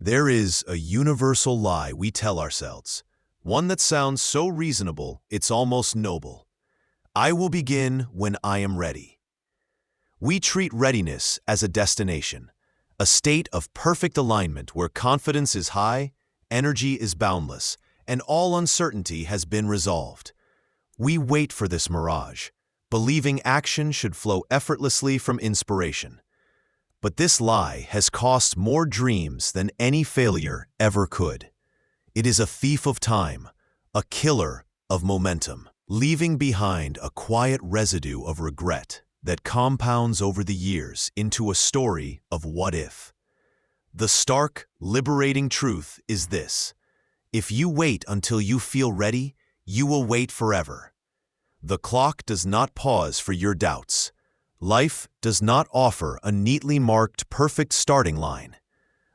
There is a universal lie we tell ourselves, one that sounds so reasonable it's almost noble. I will begin when I am ready. We treat readiness as a destination, a state of perfect alignment where confidence is high, energy is boundless, and all uncertainty has been resolved. We wait for this mirage, believing action should flow effortlessly from inspiration. But this lie has cost more dreams than any failure ever could. It is a thief of time, a killer of momentum, leaving behind a quiet residue of regret that compounds over the years into a story of what if. The stark, liberating truth is this: if you wait until you feel ready, you will wait forever. The clock does not pause for your doubts. Life does not offer a neatly marked perfect starting line.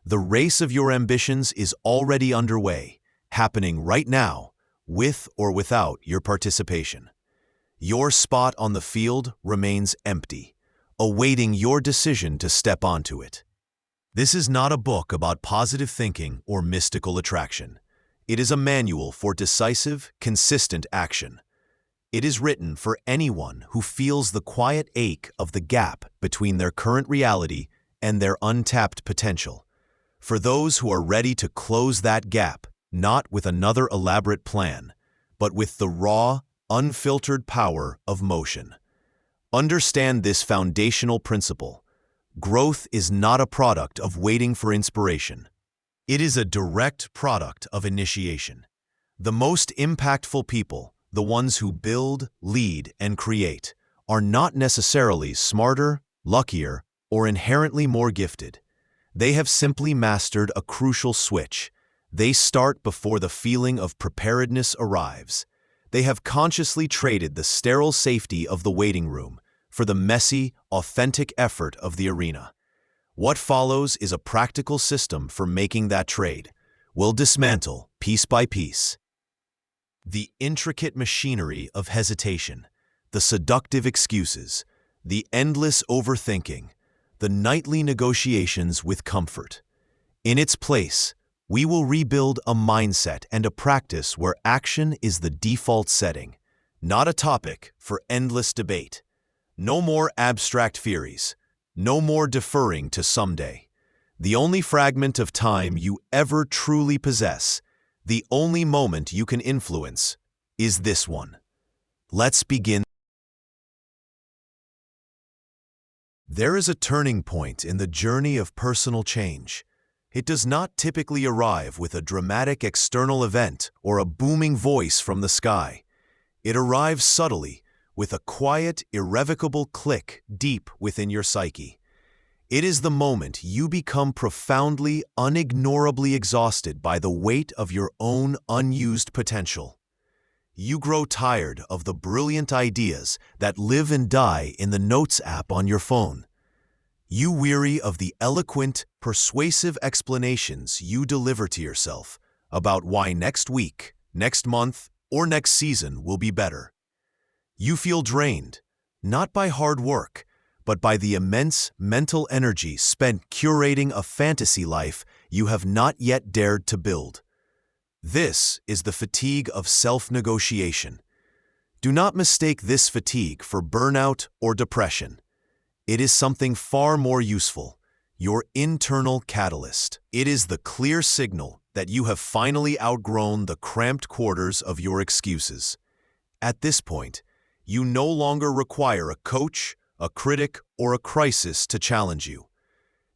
The race of your ambitions is already underway, happening right now, with or without your participation. Your spot on the field remains empty, awaiting your decision to step onto it. This is not a book about positive thinking or mystical attraction. It is a manual for decisive, consistent action. It is written for anyone who feels the quiet ache of the gap between their current reality and their untapped potential. For those who are ready to close that gap, not with another elaborate plan, but with the raw, unfiltered power of motion. Understand this foundational principle. Growth is not a product of waiting for inspiration. It is a direct product of initiation. The most impactful people, the ones who build, lead, and create, are not necessarily smarter, luckier, or inherently more gifted. They have simply mastered a crucial switch. They start before the feeling of preparedness arrives. They have consciously traded the sterile safety of the waiting room for the messy, authentic effort of the arena. What follows is a practical system for making that trade. We'll dismantle, piece by piece, the intricate machinery of hesitation, the seductive excuses, the endless overthinking, the nightly negotiations with comfort. In its place, we will rebuild a mindset and a practice where action is the default setting, not a topic for endless debate. No more abstract theories, no more deferring to someday. The only fragment of time you ever truly possess, the only moment you can influence, is this one. Let's begin. There is a turning point in the journey of personal change. It does not typically arrive with a dramatic external event or a booming voice from the sky. It arrives subtly, with a quiet, irrevocable click deep within your psyche. It is the moment you become profoundly, unignorably exhausted by the weight of your own unused potential. You grow tired of the brilliant ideas that live and die in the Notes app on your phone. You weary of the eloquent, persuasive explanations you deliver to yourself about why next week, next month, or next season will be better. You feel drained, not by hard work, but by the immense mental energy spent curating a fantasy life you have not yet dared to build. This is the fatigue of self-negotiation. Do not mistake this fatigue for burnout or depression. It is something far more useful, your internal catalyst. It is the clear signal that you have finally outgrown the cramped quarters of your excuses. At this point, you no longer require a coach, a critic, or a crisis to challenge you.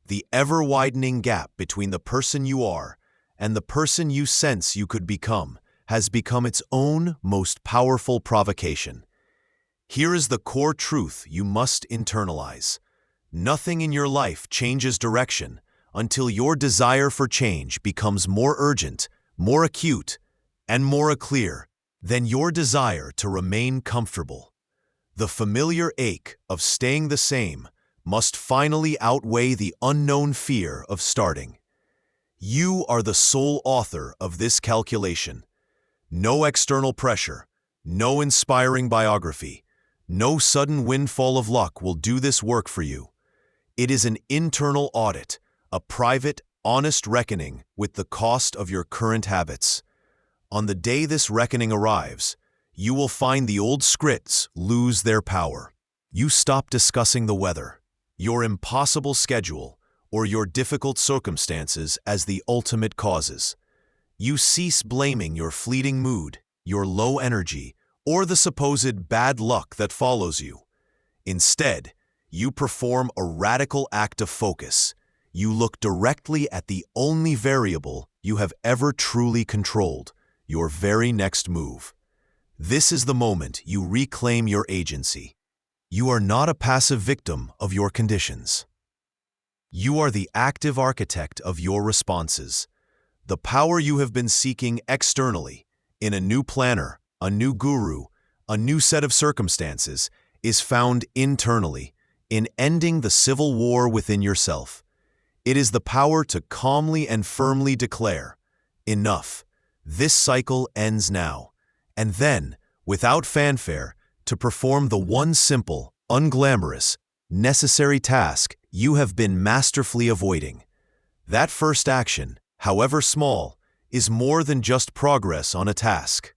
The ever-widening gap between the person you are and the person you sense you could become has become its own most powerful provocation. Here is the core truth you must internalize. Nothing in your life changes direction until your desire for change becomes more urgent, more acute, and more clear than your desire to remain comfortable. The familiar ache of staying the same must finally outweigh the unknown fear of starting. You are the sole author of this calculation. No external pressure, no inspiring biography, no sudden windfall of luck will do this work for you. It is an internal audit, a private, honest reckoning with the cost of your current habits. On the day this reckoning arrives, you will find the old scripts lose their power. You stop discussing the weather, your impossible schedule, or your difficult circumstances as the ultimate causes. You cease blaming your fleeting mood, your low energy, or the supposed bad luck that follows you. Instead, you perform a radical act of focus. You look directly at the only variable you have ever truly controlled, your very next move. This is the moment you reclaim your agency. You are not a passive victim of your conditions. You are the active architect of your responses. The power you have been seeking externally, in a new planner, a new guru, a new set of circumstances, is found internally, in ending the civil war within yourself. It is the power to calmly and firmly declare, enough, this cycle ends now, and then, without fanfare, to perform the one simple, unglamorous, necessary task you have been masterfully avoiding. That first action, however small, is more than just progress on a task.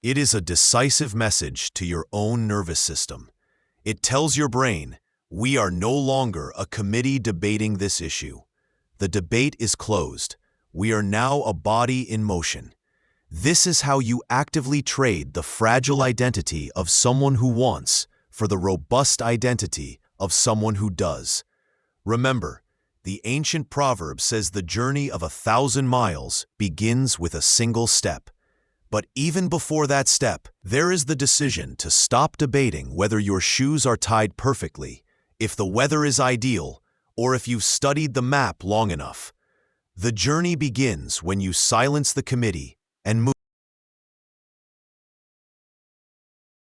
It is a decisive message to your own nervous system. It tells your brain, we are no longer a committee debating this issue. The debate is closed. We are now a body in motion. This is how you actively trade the fragile identity of someone who wants for the robust identity of someone who does. Remember, the ancient proverb says the journey of 1,000 miles begins with a single step. But even before that step, there is the decision to stop debating whether your shoes are tied perfectly, if the weather is ideal, or if you've studied the map long enough. The journey begins when you silence the committee and move.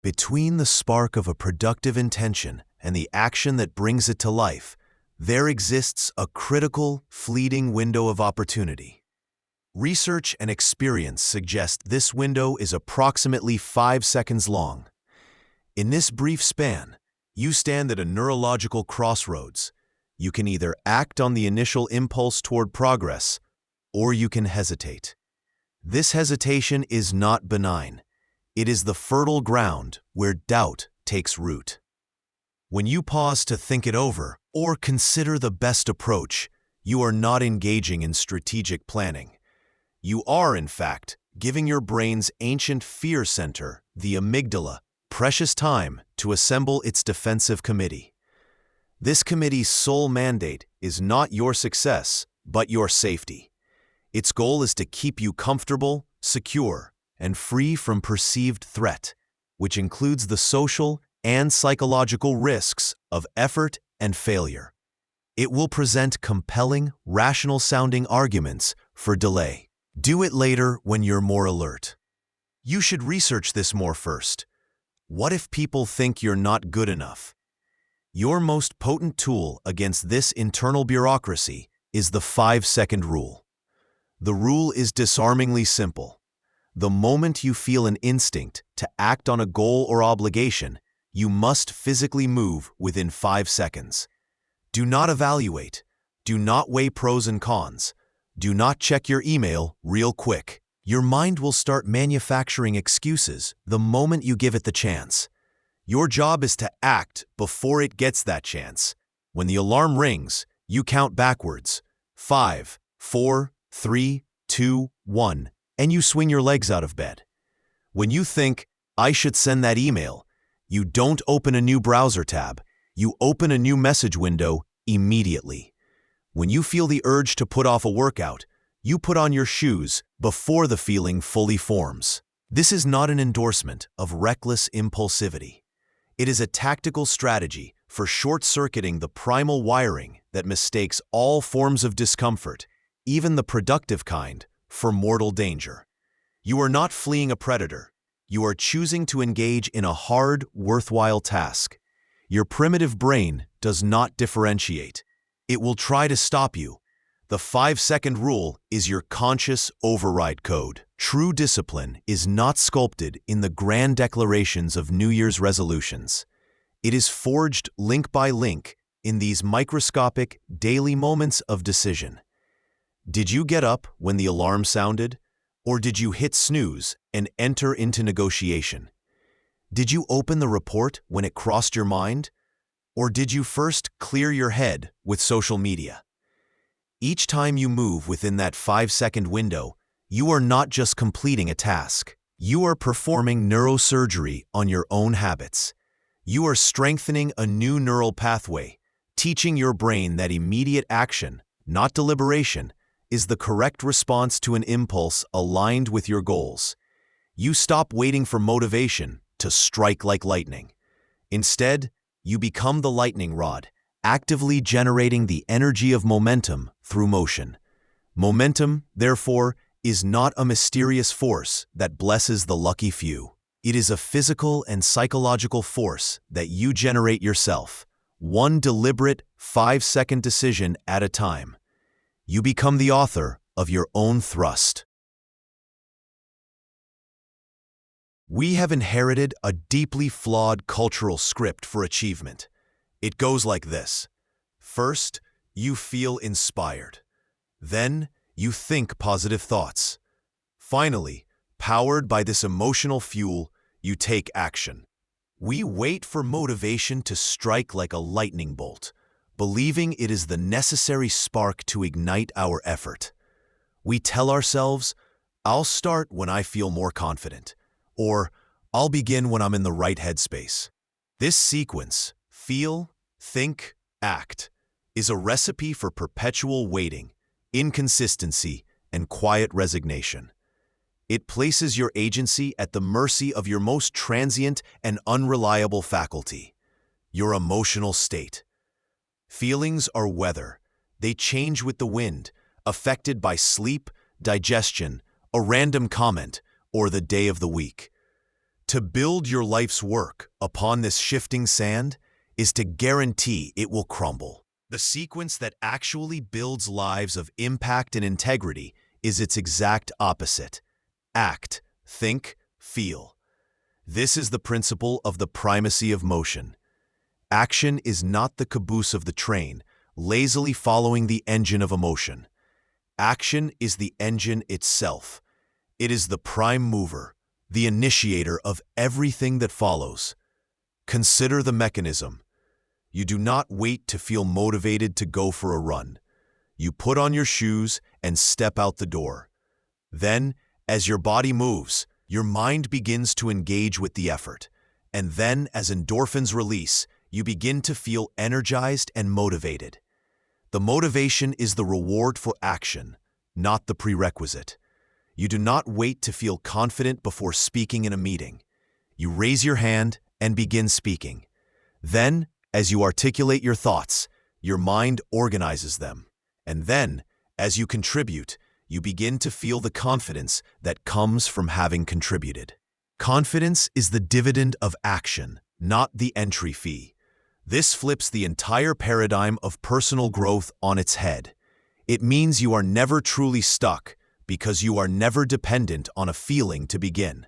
Between the spark of a productive intention and the action that brings it to life, there exists a critical, fleeting window of opportunity. Research and experience suggest this window is approximately 5 seconds long. In this brief span, you stand at a neurological crossroads. You can either act on the initial impulse toward progress, or you can hesitate. This hesitation is not benign. It is the fertile ground where doubt takes root. When you pause to think it over or consider the best approach, you are not engaging in strategic planning. You are, in fact, giving your brain's ancient fear center, the amygdala, precious time to assemble its defensive committee. This committee's sole mandate is not your success, but your safety. Its goal is to keep you comfortable, secure, and free from perceived threat, which includes the social and psychological risks of effort and failure. It will present compelling, rational-sounding arguments for delay. Do it later when you're more alert. You should research this more first. What if people think you're not good enough? Your most potent tool against this internal bureaucracy is the 5-second rule. The rule is disarmingly simple. The moment you feel an instinct to act on a goal or obligation, you must physically move within 5 seconds. Do not evaluate. Do not weigh pros and cons. Do not check your email real quick. Your mind will start manufacturing excuses the moment you give it the chance. Your job is to act before it gets that chance. When the alarm rings, you count backwards. 5, 4, 3, 2, 1, and you swing your legs out of bed. When you think, I should send that email, you don't open a new browser tab. You open a new message window immediately. When you feel the urge to put off a workout, you put on your shoes before the feeling fully forms. This is not an endorsement of reckless impulsivity. It is a tactical strategy for short-circuiting the primal wiring that mistakes all forms of discomfort, even the productive kind, for mortal danger. You are not fleeing a predator. You are choosing to engage in a hard, worthwhile task. Your primitive brain does not differentiate. It will try to stop you. The 5-second rule is your conscious override code. True discipline is not sculpted in the grand declarations of New Year's resolutions. It is forged link by link in these microscopic, daily moments of decision. Did you get up when the alarm sounded? Or did you hit snooze and enter into negotiation? Did you open the report when it crossed your mind? Or did you first clear your head with social media? Each time you move within that 5-second window, you are not just completing a task. You are performing neurosurgery on your own habits. You are strengthening a new neural pathway, teaching your brain that immediate action, not deliberation, is the correct response to an impulse aligned with your goals. You stop waiting for motivation to strike like lightning. Instead, you become the lightning rod, actively generating the energy of momentum through motion. Momentum, therefore, is not a mysterious force that blesses the lucky few. It is a physical and psychological force that you generate yourself, one deliberate 5-second decision at a time. You become the author of your own thrust. We have inherited a deeply flawed cultural script for achievement. It goes like this. First, you feel inspired. Then, you think positive thoughts. Finally, powered by this emotional fuel, you take action. We wait for motivation to strike like a lightning bolt, believing it is the necessary spark to ignite our effort. We tell ourselves, I'll start when I feel more confident, or I'll begin when I'm in the right headspace. This sequence, feel, think, act, is a recipe for perpetual waiting, inconsistency, and quiet resignation. It places your agency at the mercy of your most transient and unreliable faculty, your emotional state. Feelings are weather. They change with the wind, affected by sleep, digestion, a random comment, or the day of the week. To build your life's work upon this shifting sand is to guarantee it will crumble. The sequence that actually builds lives of impact and integrity is its exact opposite. Act, think, feel. This is the principle of the primacy of motion. Action is not the caboose of the train, lazily following the engine of emotion. Action is the engine itself. It is the prime mover, the initiator of everything that follows. Consider the mechanism. You do not wait to feel motivated to go for a run. You put on your shoes and step out the door. Then, as your body moves, your mind begins to engage with the effort. And then, as endorphins release, you begin to feel energized and motivated. The motivation is the reward for action, not the prerequisite. You do not wait to feel confident before speaking in a meeting. You raise your hand and begin speaking. Then, as you articulate your thoughts, your mind organizes them. And then, as you contribute, you begin to feel the confidence that comes from having contributed. Confidence is the dividend of action, not the entry fee. This flips the entire paradigm of personal growth on its head. It means you are never truly stuck because you are never dependent on a feeling to begin.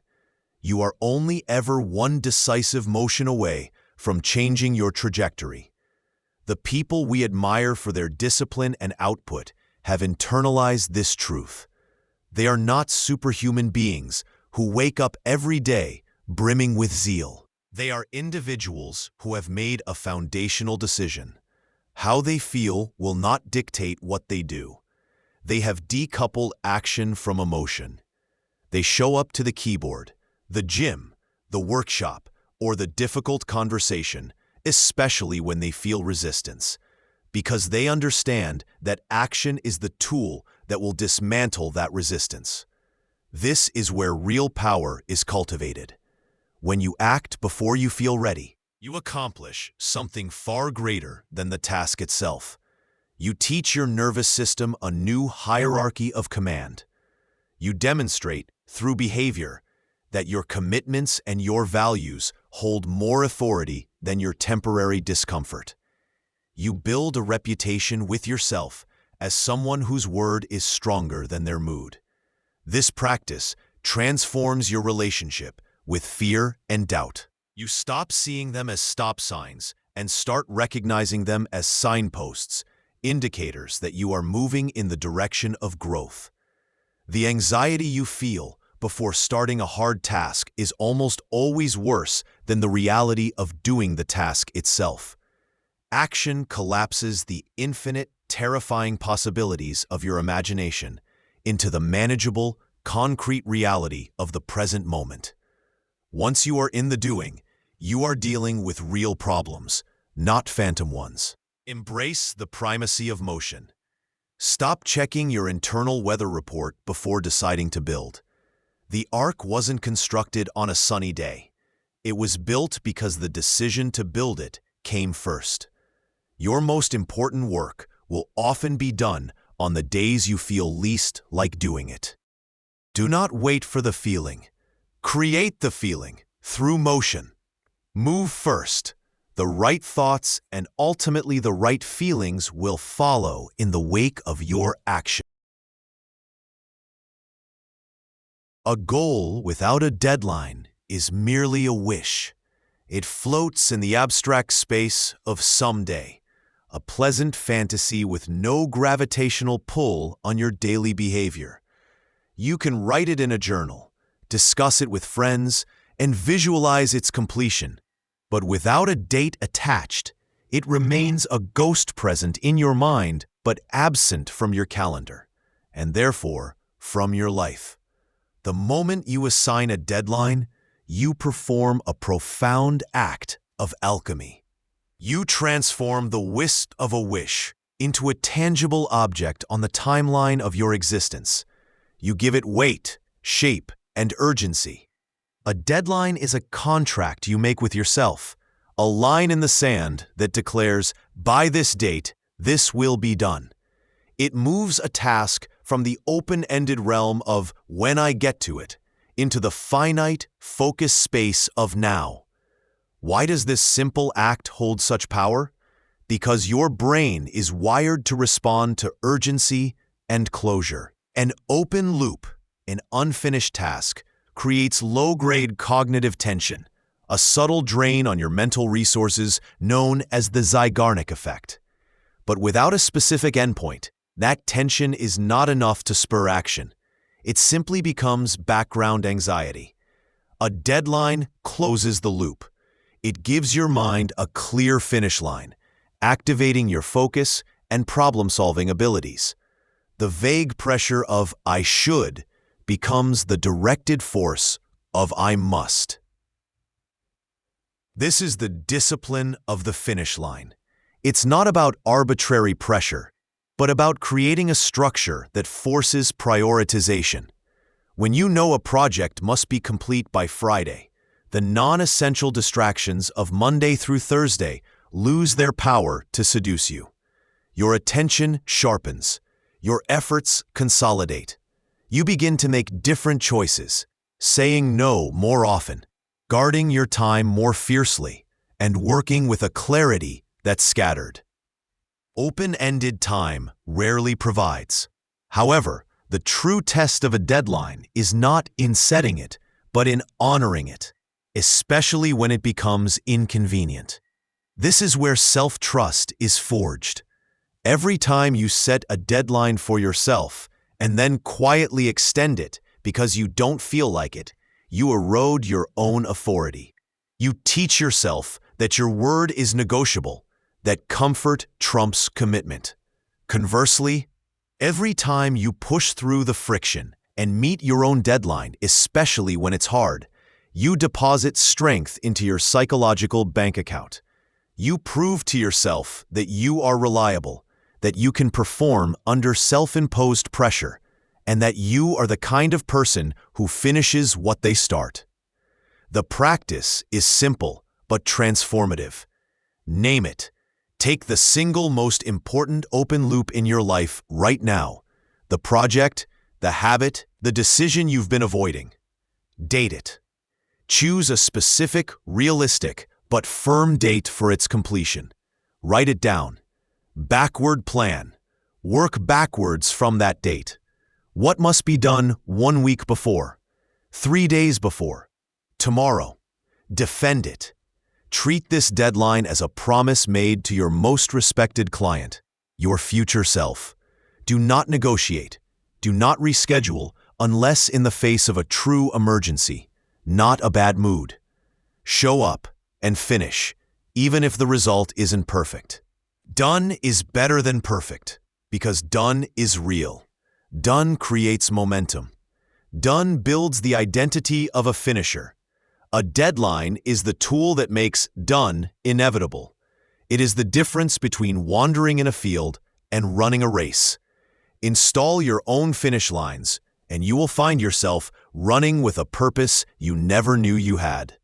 You are only ever one decisive motion away from changing your trajectory. The people we admire for their discipline and output have internalized this truth. They are not superhuman beings who wake up every day brimming with zeal. They are individuals who have made a foundational decision. How they feel will not dictate what they do. They have decoupled action from emotion. They show up to the keyboard, the gym, the workshop, or the difficult conversation, especially when they feel resistance, because they understand that action is the tool that will dismantle that resistance. This is where real power is cultivated. When you act before you feel ready, you accomplish something far greater than the task itself. You teach your nervous system a new hierarchy of command. You demonstrate, through behavior, that your commitments and your values hold more authority than your temporary discomfort. You build a reputation with yourself as someone whose word is stronger than their mood. This practice transforms your relationship with fear and doubt. You stop seeing them as stop signs and start recognizing them as signposts, indicators that you are moving in the direction of growth. The anxiety you feel before starting a hard task is almost always worse than the reality of doing the task itself. Action collapses the infinite, terrifying possibilities of your imagination into the manageable, concrete reality of the present moment. Once you are in the doing, you are dealing with real problems, not phantom ones. Embrace the primacy of motion. Stop checking your internal weather report before deciding to build. The ark wasn't constructed on a sunny day. It was built because the decision to build it came first. Your most important work will often be done on the days you feel least like doing it. Do not wait for the feeling. Create the feeling through motion. Move first. The right thoughts and ultimately the right feelings will follow in the wake of your action. A goal without a deadline is merely a wish. It floats in the abstract space of someday, a pleasant fantasy with no gravitational pull on your daily behavior. You can write it in a journal, discuss it with friends, and visualize its completion. But without a date attached, it remains a ghost present in your mind but absent from your calendar, and therefore from your life. The moment you assign a deadline, you perform a profound act of alchemy. You transform the wisp of a wish into a tangible object on the timeline of your existence. You give it weight, shape, and urgency. A deadline is a contract you make with yourself, a line in the sand that declares, by this date, this will be done. It moves a task from the open-ended realm of when I get to it into the finite, focused space of now. Why does this simple act hold such power? Because your brain is wired to respond to urgency and closure. An open loop, an unfinished task, creates low-grade cognitive tension, a subtle drain on your mental resources known as the Zeigarnik effect. But without a specific endpoint, that tension is not enough to spur action. It simply becomes background anxiety. A deadline closes the loop. It gives your mind a clear finish line, activating your focus and problem-solving abilities. The vague pressure of "I should" becomes the directed force of "I must." This is the discipline of the finish line. It's not about arbitrary pressure, but about creating a structure that forces prioritization. When you know a project must be complete by Friday, the non-essential distractions of Monday through Thursday lose their power to seduce you. Your attention sharpens. Your efforts consolidate. You begin to make different choices, saying no more often, guarding your time more fiercely, and working with a clarity that's scattered. Open-ended time rarely provides. However, the true test of a deadline is not in setting it, but in honoring it, especially when it becomes inconvenient. This is where self-trust is forged. Every time you set a deadline for yourself and then quietly extend it because you don't feel like it, you erode your own authority. You teach yourself that your word is negotiable, that comfort trumps commitment. Conversely, every time you push through the friction and meet your own deadline, especially when it's hard, you deposit strength into your psychological bank account. You prove to yourself that you are reliable, that you can perform under self-imposed pressure, and that you are the kind of person who finishes what they start. The practice is simple but transformative. Name it. Take the single most important open loop in your life right now, the project, the habit, the decision you've been avoiding. Date it. Choose a specific, realistic, but firm date for its completion. Write it down. Backward plan. Work backwards from that date. What must be done 1 week before? 3 days before? Tomorrow? Defend it. Treat this deadline as a promise made to your most respected client. your future self. Do not negotiate. Do not reschedule unless in the face of a true emergency, not a bad mood. Show up and finish, even if the result isn't perfect. Done is better than perfect because done is real. Done creates momentum. Done builds the identity of a finisher. A deadline is the tool that makes done inevitable. It is the difference between wandering in a field and running a race. Install your own finish lines, and you will find yourself running with a purpose you never knew you had.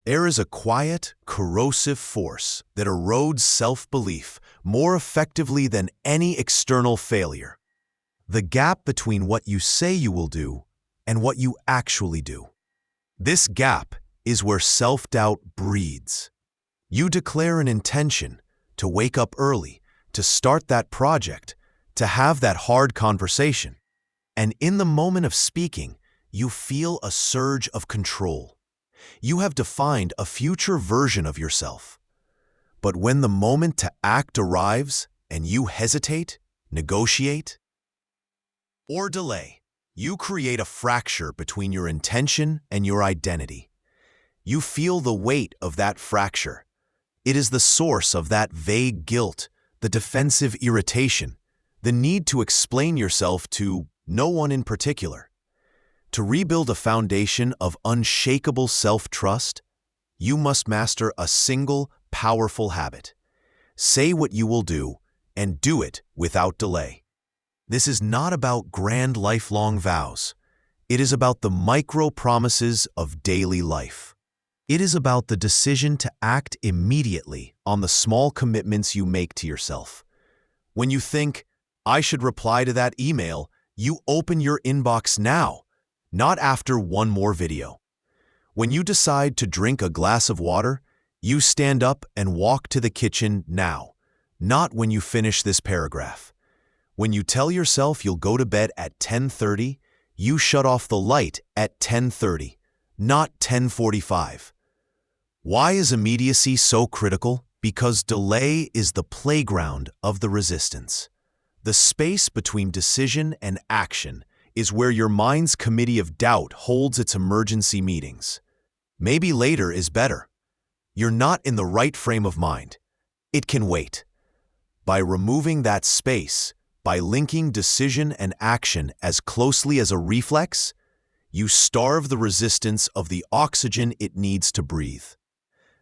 There is a quiet, corrosive force that erodes self-belief more effectively than any external failure. The gap between what you say you will do and what you actually do. This gap is where self-doubt breeds. You declare an intention to wake up early, to start that project, to have that hard conversation. And in the moment of speaking, you feel a surge of control. You have defined a future version of yourself. But when the moment to act arrives and you hesitate, negotiate, or delay, you create a fracture between your intention and your identity. You feel the weight of that fracture. It is the source of that vague guilt, the defensive irritation, the need to explain yourself to no one in particular. To rebuild a foundation of unshakable self-trust, you must master a single, powerful habit. Say what you will do, and do it without delay. This is not about grand lifelong vows. It is about the micro-promises of daily life. It is about the decision to act immediately on the small commitments you make to yourself. When you think, I should reply to that email, you open your inbox now, not after one more video. When you decide to drink a glass of water, you stand up and walk to the kitchen now, not when you finish this paragraph. When you tell yourself you'll go to bed at 10:30, you shut off the light at 10:30, not 10:45. Why is immediacy so critical? Because delay is the playground of the resistance. The space between decision and action is where your mind's committee of doubt holds its emergency meetings. Maybe later is better. You're not in the right frame of mind. It can wait. By removing that space, by linking decision and action as closely as a reflex, you starve the resistance of the oxygen it needs to breathe.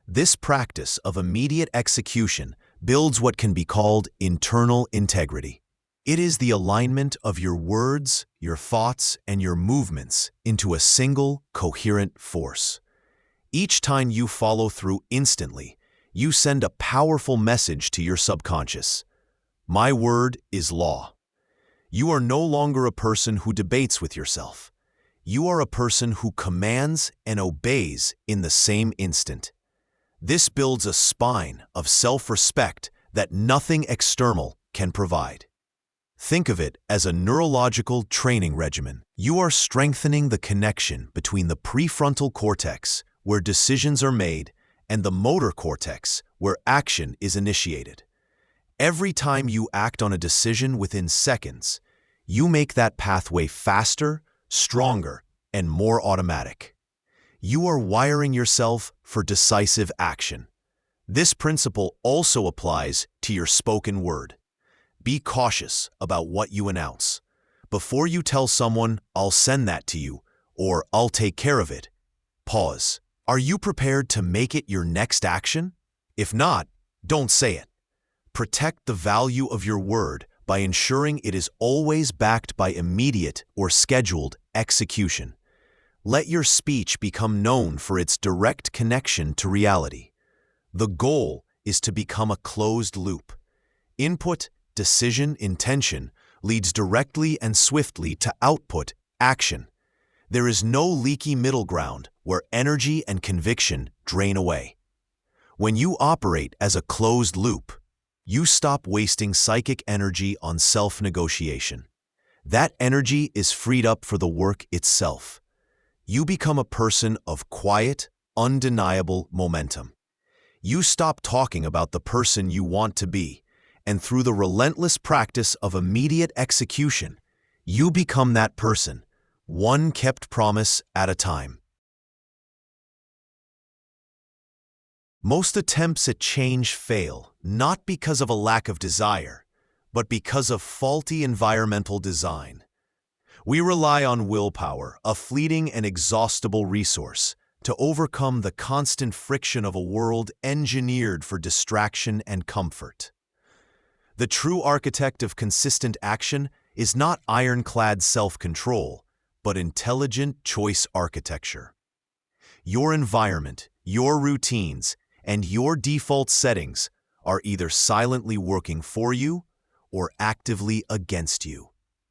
This practice of immediate execution builds what can be called internal integrity. It is the alignment of your words, your thoughts, and your movements into a single, coherent force. Each time you follow through instantly, you send a powerful message to your subconscious. My word is law. You are no longer a person who debates with yourself. You are a person who commands and obeys in the same instant. This builds a spine of self-respect that nothing external can provide. Think of it as a neurological training regimen. You are strengthening the connection between the prefrontal cortex, where decisions are made, and the motor cortex, where action is initiated. Every time you act on a decision within seconds, you make that pathway faster, stronger, and more automatic. You are wiring yourself for decisive action. This principle also applies to your spoken word. Be cautious about what you announce. Before you tell someone, I'll send that to you, or I'll take care of it, pause. Are you prepared to make it your next action? If not, don't say it. Protect the value of your word by ensuring it is always backed by immediate or scheduled execution. Let your speech become known for its direct connection to reality. The goal is to become a closed loop. Input, decision, intention leads directly and swiftly to output, action. There is no leaky middle ground where energy and conviction drain away. When you operate as a closed loop, you stop wasting psychic energy on self-negotiation. That energy is freed up for the work itself. You become a person of quiet, undeniable momentum. You stop talking about the person you want to be, and through the relentless practice of immediate execution, you become that person, one kept promise at a time. Most attempts at change fail, not because of a lack of desire, but because of faulty environmental design. We rely on willpower, a fleeting and exhaustible resource, to overcome the constant friction of a world engineered for distraction and comfort. The true architect of consistent action is not ironclad self-control, but intelligent choice architecture. Your environment, your routines, and your default settings are either silently working for you or actively against you.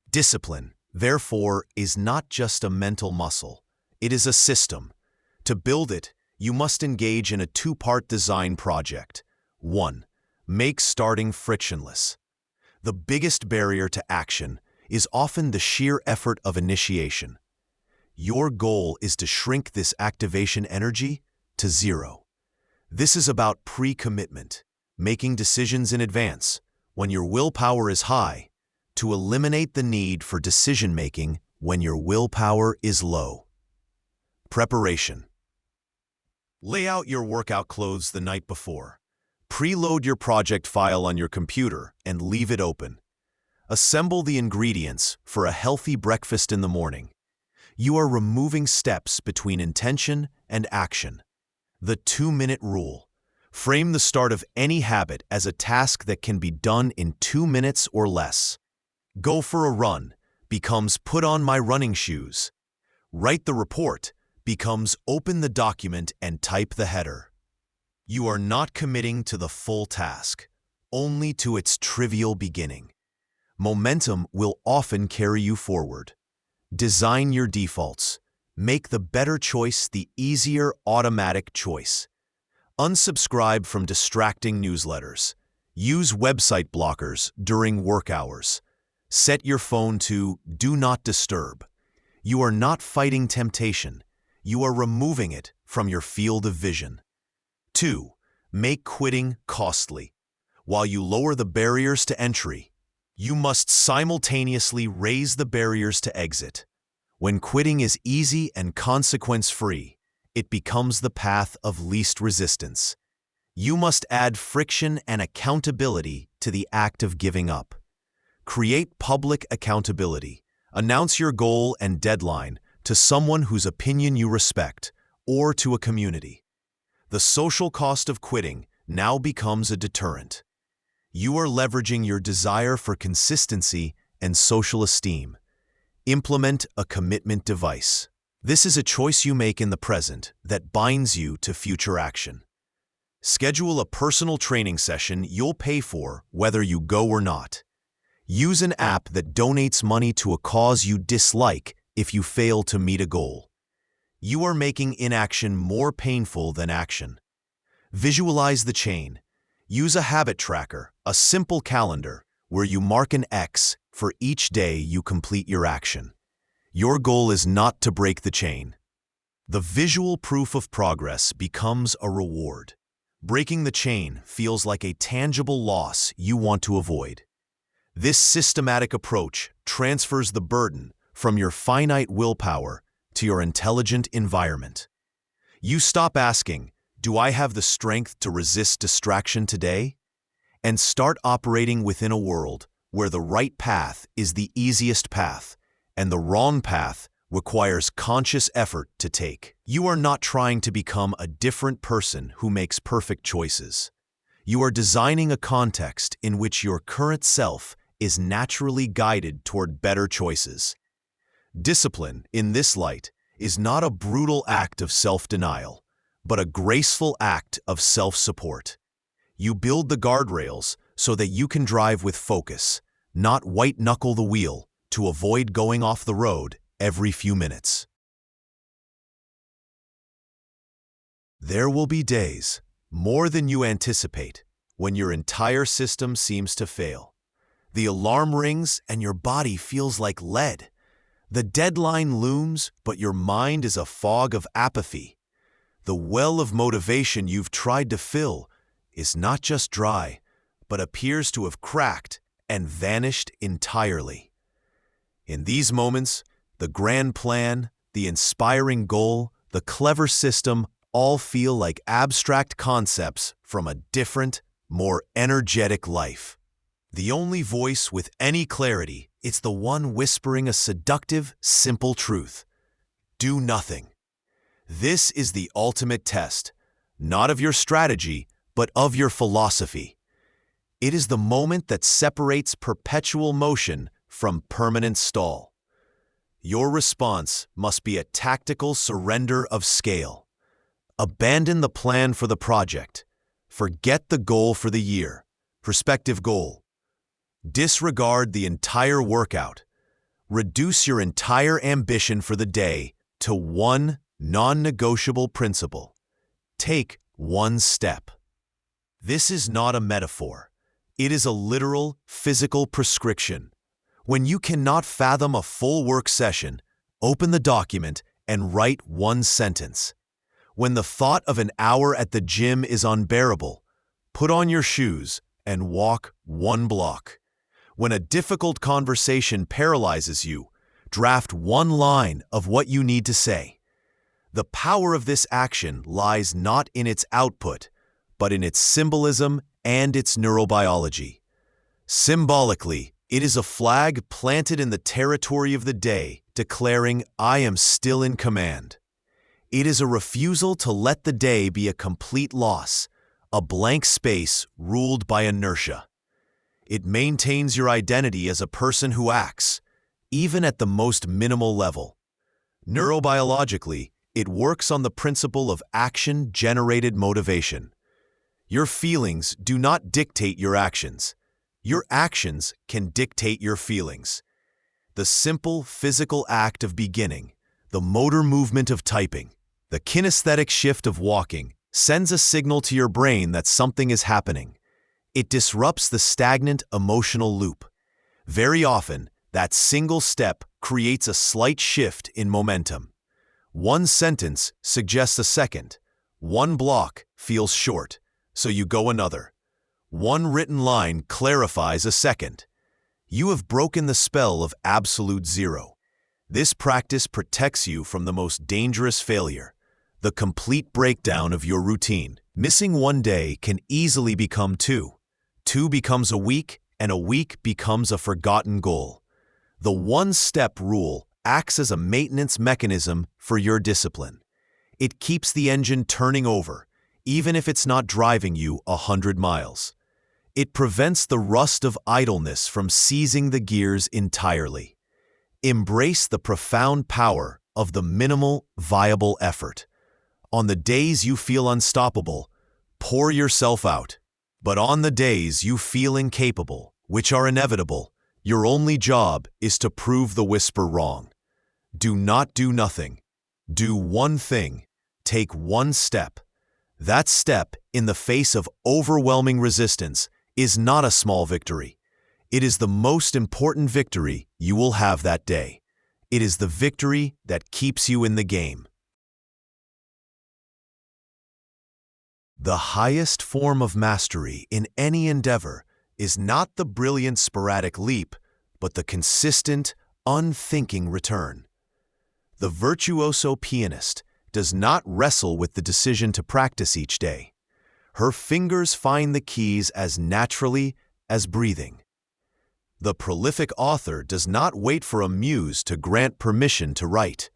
Discipline, therefore, is not just a mental muscle. It is a system. To build it, you must engage in a two-part design project. 1. Make starting frictionless. The biggest barrier to action is often the sheer effort of initiation. Your goal is to shrink this activation energy to zero. This is about pre-commitment, making decisions in advance, when your willpower is high, to eliminate the need for decision-making when your willpower is low. Preparation. Lay out your workout clothes the night before. Preload your project file on your computer and leave it open. Assemble the ingredients for a healthy breakfast in the morning. You are removing steps between intention and action. The 2-minute rule. Frame the start of any habit as a task that can be done in 2 minutes or less. Go for a run becomes put on my running shoes. Write the report becomes open the document and type the header. You are not committing to the full task, only to its trivial beginning. Momentum will often carry you forward. Design your defaults. Make the better choice the easier automatic choice. Unsubscribe from distracting newsletters. Use website blockers during work hours. Set your phone to Do Not Disturb. You are not fighting temptation. You are removing it from your field of vision. 2. Make quitting costly. While you lower the barriers to entry, you must simultaneously raise the barriers to exit. When quitting is easy and consequence-free, it becomes the path of least resistance. You must add friction and accountability to the act of giving up. Create public accountability. Announce your goal and deadline to someone whose opinion you respect, or to a community. The social cost of quitting now becomes a deterrent. You are leveraging your desire for consistency and social esteem. Implement a commitment device. This is a choice you make in the present that binds you to future action. Schedule a personal training session you'll pay for whether you go or not. Use an app that donates money to a cause you dislike if you fail to meet a goal. You are making inaction more painful than action. Visualize the chain. Use a habit tracker, a simple calendar, where you mark an X for each day you complete your action. Your goal is not to break the chain. The visual proof of progress becomes a reward. Breaking the chain feels like a tangible loss you want to avoid. This systematic approach transfers the burden from your finite willpower to your intelligent environment. You stop asking, "Do I have the strength to resist distraction today?" and start operating within a world where the right path is the easiest path and the wrong path requires conscious effort to take. You are not trying to become a different person who makes perfect choices. You are designing a context in which your current self is naturally guided toward better choices. Discipline, in this light, is not a brutal act of self-denial, but a graceful act of self-support. You build the guardrails so that you can drive with focus, not white-knuckle the wheel to avoid going off the road every few minutes. There will be days, more than you anticipate, when your entire system seems to fail. The alarm rings and your body feels like lead. The deadline looms, but your mind is a fog of apathy. The well of motivation you've tried to fill is not just dry, but appears to have cracked and vanished entirely. In these moments, the grand plan, the inspiring goal, the clever system all feel like abstract concepts from a different, more energetic life. The only voice with any clarity is the one whispering a seductive, simple truth. Do nothing. This is the ultimate test, not of your strategy, but of your philosophy. It is the moment that separates perpetual motion from permanent stall. Your response must be a tactical surrender of scale. Abandon the plan for the project. Forget the goal for the year, prospective goal. Disregard the entire workout. Reduce your entire ambition for the day to one non-negotiable principle. Take one step. This is not a metaphor. It is a literal, physical prescription. When you cannot fathom a full work session, open the document and write one sentence. When the thought of an hour at the gym is unbearable, put on your shoes and walk one block. When a difficult conversation paralyzes you, draft one line of what you need to say. The power of this action lies not in its output, but in its symbolism and its neurobiology. Symbolically, it is a flag planted in the territory of the day, declaring, "I am still in command." It is a refusal to let the day be a complete loss, a blank space ruled by inertia. It maintains your identity as a person who acts, even at the most minimal level. Neurobiologically, it works on the principle of action-generated motivation. Your feelings do not dictate your actions. Your actions can dictate your feelings. The simple physical act of beginning, the motor movement of typing, the kinesthetic shift of walking sends a signal to your brain that something is happening. It disrupts the stagnant emotional loop. Very often, that single step creates a slight shift in momentum. One sentence suggests a second. One block feels short, so you go another. One written line clarifies a second. You have broken the spell of absolute zero. This practice protects you from the most dangerous failure, the complete breakdown of your routine. Missing one day can easily become two. Two becomes a week, and a week becomes a forgotten goal. The one-step rule acts as a maintenance mechanism for your discipline. It keeps the engine turning over, even if it's not driving you 100 miles. It prevents the rust of idleness from seizing the gears entirely. Embrace the profound power of the minimal, viable effort. On the days you feel unstoppable, pour yourself out. But on the days you feel incapable, which are inevitable, your only job is to prove the whisper wrong. Do not do nothing. Do one thing. Take one step. That step, in the face of overwhelming resistance, is not a small victory. It is the most important victory you will have that day. It is the victory that keeps you in the game. The highest form of mastery in any endeavor is not the brilliant sporadic leap, but the consistent, unthinking return. The virtuoso pianist does not wrestle with the decision to practice each day. Her fingers find the keys as naturally as breathing. The prolific author does not wait for a muse to grant permission to write.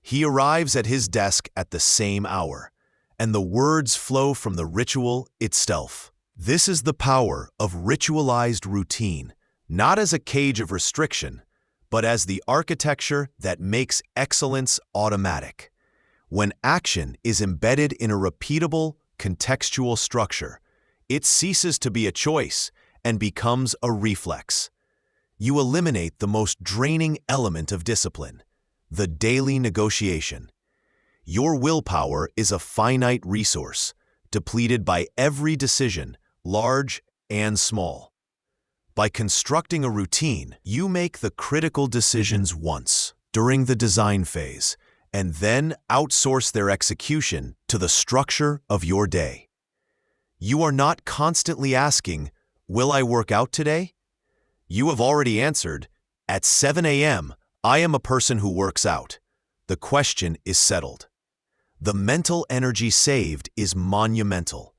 He arrives at his desk at the same hour, and the words flow from the ritual itself. This is the power of ritualized routine, not as a cage of restriction, but as the architecture that makes excellence automatic. When action is embedded in a repeatable, contextual structure, it ceases to be a choice and becomes a reflex. You eliminate the most draining element of discipline, the daily negotiation. Your willpower is a finite resource, depleted by every decision, large and small. By constructing a routine, you make the critical decisions once, during the design phase, and then outsource their execution to to the structure of your day. You are not constantly asking, "Will I work out today?" You have already answered, "At 7 a.m., I am a person who works out." The question is settled. The mental energy saved is monumental.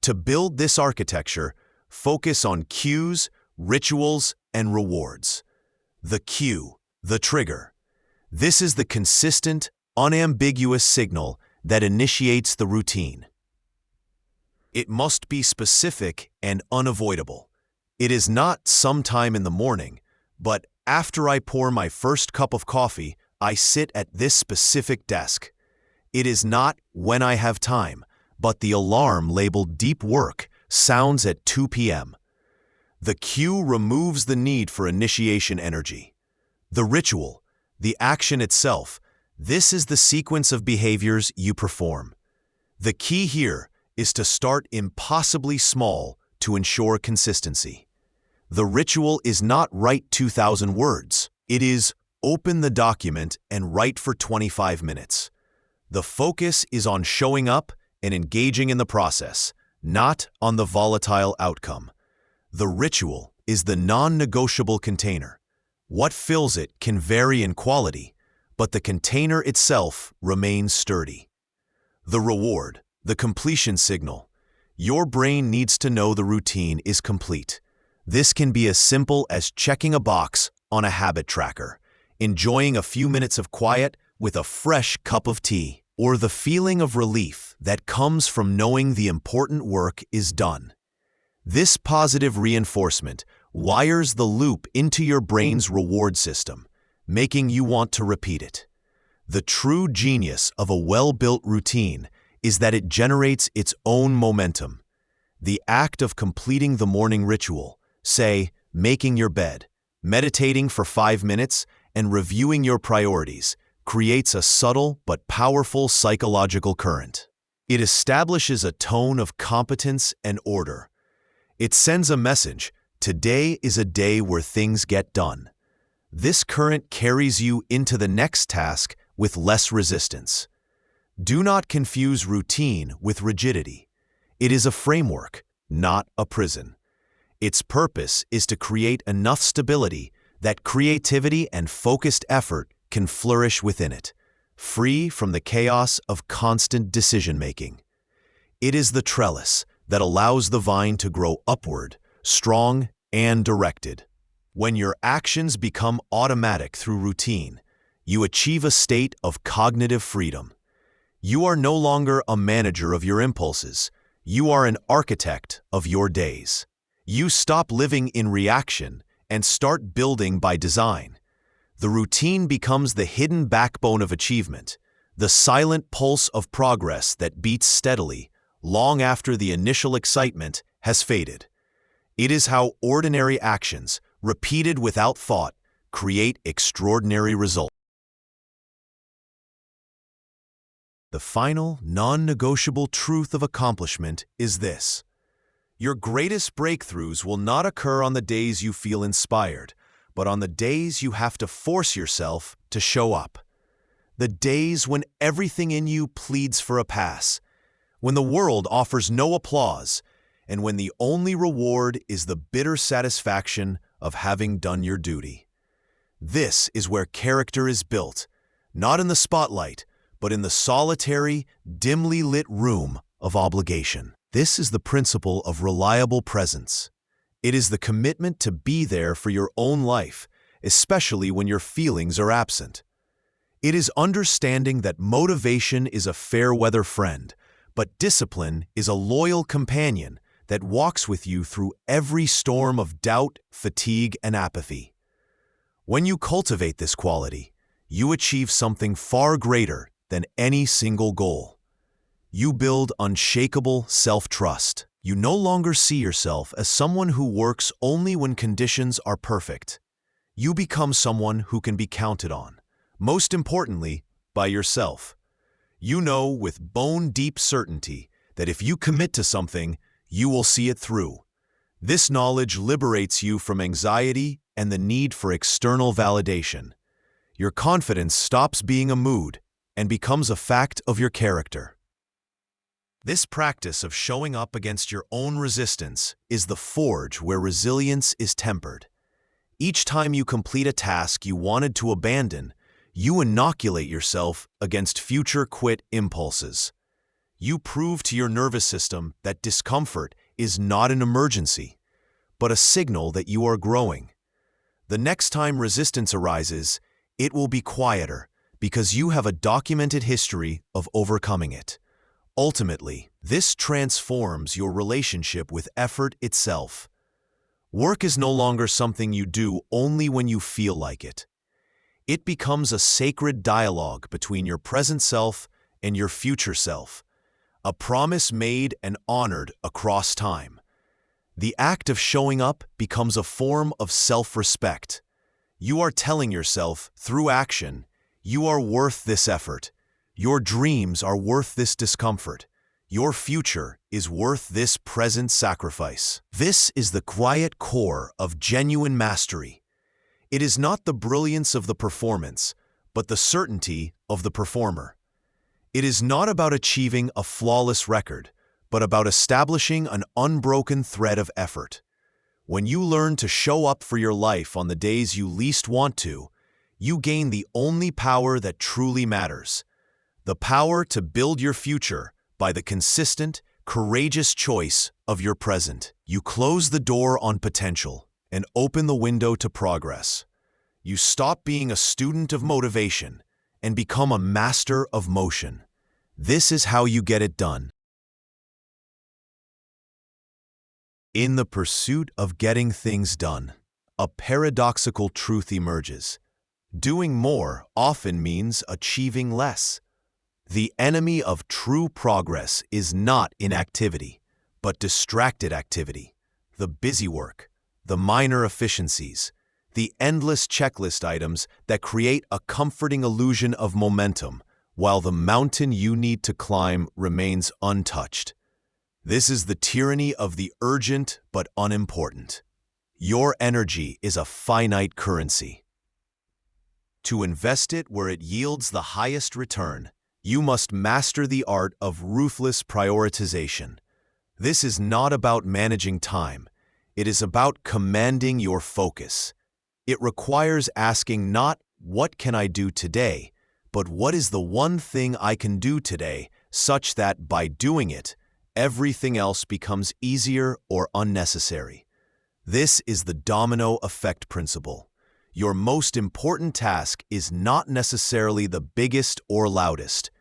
To build this architecture, focus on cues, rituals, and rewards. The cue, the trigger. This is the consistent, unambiguous signal that initiates the routine. It must be specific and unavoidable. It is not sometime in the morning, but after I pour my first cup of coffee, I sit at this specific desk. It is not when I have time, but the alarm labeled deep work sounds at 2 p.m. The cue removes the need for initiation energy. The ritual, the action itself, this is the sequence of behaviors you perform. The key here is to start impossibly small to ensure consistency. The ritual is not write 2,000 words. It is open the document and write for 25 minutes. The focus is on showing up and engaging in the process, not on the volatile outcome. The ritual is the non-negotiable container. What fills it can vary in quality, but the container itself remains sturdy. The reward, the completion signal. Your brain needs to know the routine is complete. This can be as simple as checking a box on a habit tracker, enjoying a few minutes of quiet with a fresh cup of tea, or the feeling of relief that comes from knowing the important work is done. This positive reinforcement wires the loop into your brain's reward system, making you want to repeat it. The true genius of a well-built routine is that it generates its own momentum. The act of completing the morning ritual, say, making your bed, meditating for 5 minutes, and reviewing your priorities, creates a subtle but powerful psychological current. It establishes a tone of competence and order. It sends a message, today is a day where things get done. This current carries you into the next task with less resistance. Do not confuse routine with rigidity. It is a framework, not a prison. Its purpose is to create enough stability that creativity and focused effort can flourish within it, free from the chaos of constant decision-making. It is the trellis that allows the vine to grow upward, strong and directed. When your actions become automatic through routine, you achieve a state of cognitive freedom. You are no longer a manager of your impulses. You are an architect of your days. You stop living in reaction and start building by design. The routine becomes the hidden backbone of achievement, the silent pulse of progress that beats steadily, long after the initial excitement has faded. It is how ordinary actions, repeated without thought, create extraordinary results. The final, non-negotiable truth of accomplishment is this: your greatest breakthroughs will not occur on the days you feel inspired, but on the days you have to force yourself to show up. The days when everything in you pleads for a pass, when the world offers no applause, and when the only reward is the bitter satisfaction of having done your duty. This is where character is built, not in the spotlight, but in the solitary, dimly lit room of obligation. This is the principle of reliable presence. It is the commitment to be there for your own life, especially when your feelings are absent. It is understanding that motivation is a fair-weather friend, but discipline is a loyal companion that walks with you through every storm of doubt, fatigue, and apathy. When you cultivate this quality, you achieve something far greater than any single goal. You build unshakable self-trust. You no longer see yourself as someone who works only when conditions are perfect. You become someone who can be counted on, most importantly, by yourself. You know with bone-deep certainty that if you commit to something, you will see it through. This knowledge liberates you from anxiety and the need for external validation. Your confidence stops being a mood and becomes a fact of your character. This practice of showing up against your own resistance is the forge where resilience is tempered. Each time you complete a task you wanted to abandon, you inoculate yourself against future quit impulses. You prove to your nervous system that discomfort is not an emergency, but a signal that you are growing. The next time resistance arises, it will be quieter because you have a documented history of overcoming it. Ultimately, this transforms your relationship with effort itself. Work is no longer something you do only when you feel like it. It becomes a sacred dialogue between your present self and your future self, a promise made and honored across time. The act of showing up becomes a form of self-respect. You are telling yourself, through action, you are worth this effort. Your dreams are worth this discomfort. Your future is worth this present sacrifice. This is the quiet core of genuine mastery. It is not the brilliance of the performance, but the certainty of the performer. It is not about achieving a flawless record, but about establishing an unbroken thread of effort. When you learn to show up for your life on the days you least want to, you gain the only power that truly matters. The power to build your future by the consistent, courageous choice of your present. You close the door on potential and open the window to progress. You stop being a student of motivation and become a master of motion. This is how you get it done. In the pursuit of getting things done, a paradoxical truth emerges. Doing more often means achieving less. The enemy of true progress is not inactivity, but distracted activity, the busy work, the minor efficiencies, the endless checklist items that create a comforting illusion of momentum, while the mountain you need to climb remains untouched. This is the tyranny of the urgent but unimportant. Your energy is a finite currency. To invest it where it yields the highest return, you must master the art of ruthless prioritization. This is not about managing time. It is about commanding your focus. It requires asking not, "What can I do today?" but "What is the one thing I can do today," such that by doing it, everything else becomes easier or unnecessary. This is the domino effect principle. Your most important task is not necessarily the biggest or loudest.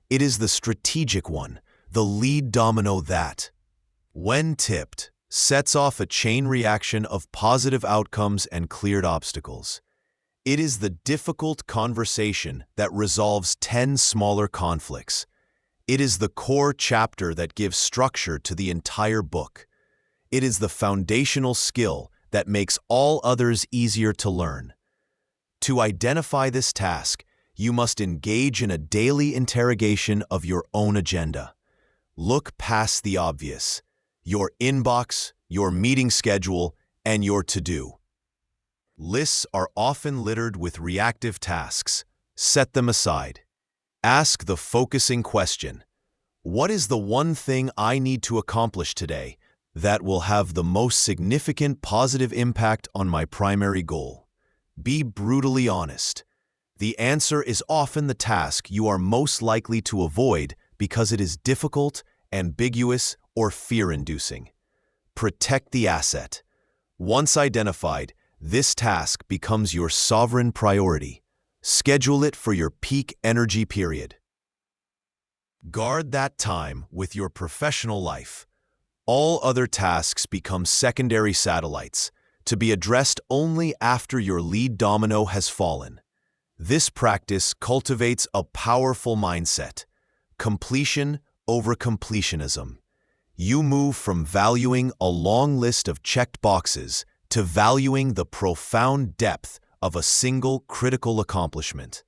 It is the strategic one, the lead domino that, when tipped, sets off a chain reaction of positive outcomes and cleared obstacles. It is the difficult conversation that resolves 10 smaller conflicts. It is the core chapter that gives structure to the entire book. It is the foundational skill that makes all others easier to learn. To identify this task, you must engage in a daily interrogation of your own agenda. Look past the obvious: your inbox, your meeting schedule, and your to-do. Lists are often littered with reactive tasks. Set them aside. Ask the focusing question: what is the one thing I need to accomplish today that will have the most significant positive impact on my primary goal? Be brutally honest. The answer is often the task you are most likely to avoid because it is difficult, ambiguous, or fear-inducing. Protect the asset. Once identified, this task becomes your sovereign priority. Schedule it for your peak energy period. Guard that time with your professional life. All other tasks become secondary satellites, to be addressed only after your lead domino has fallen. This practice cultivates a powerful mindset: completion over completionism. You move from valuing a long list of checked boxes to valuing the profound depth of a single critical accomplishment.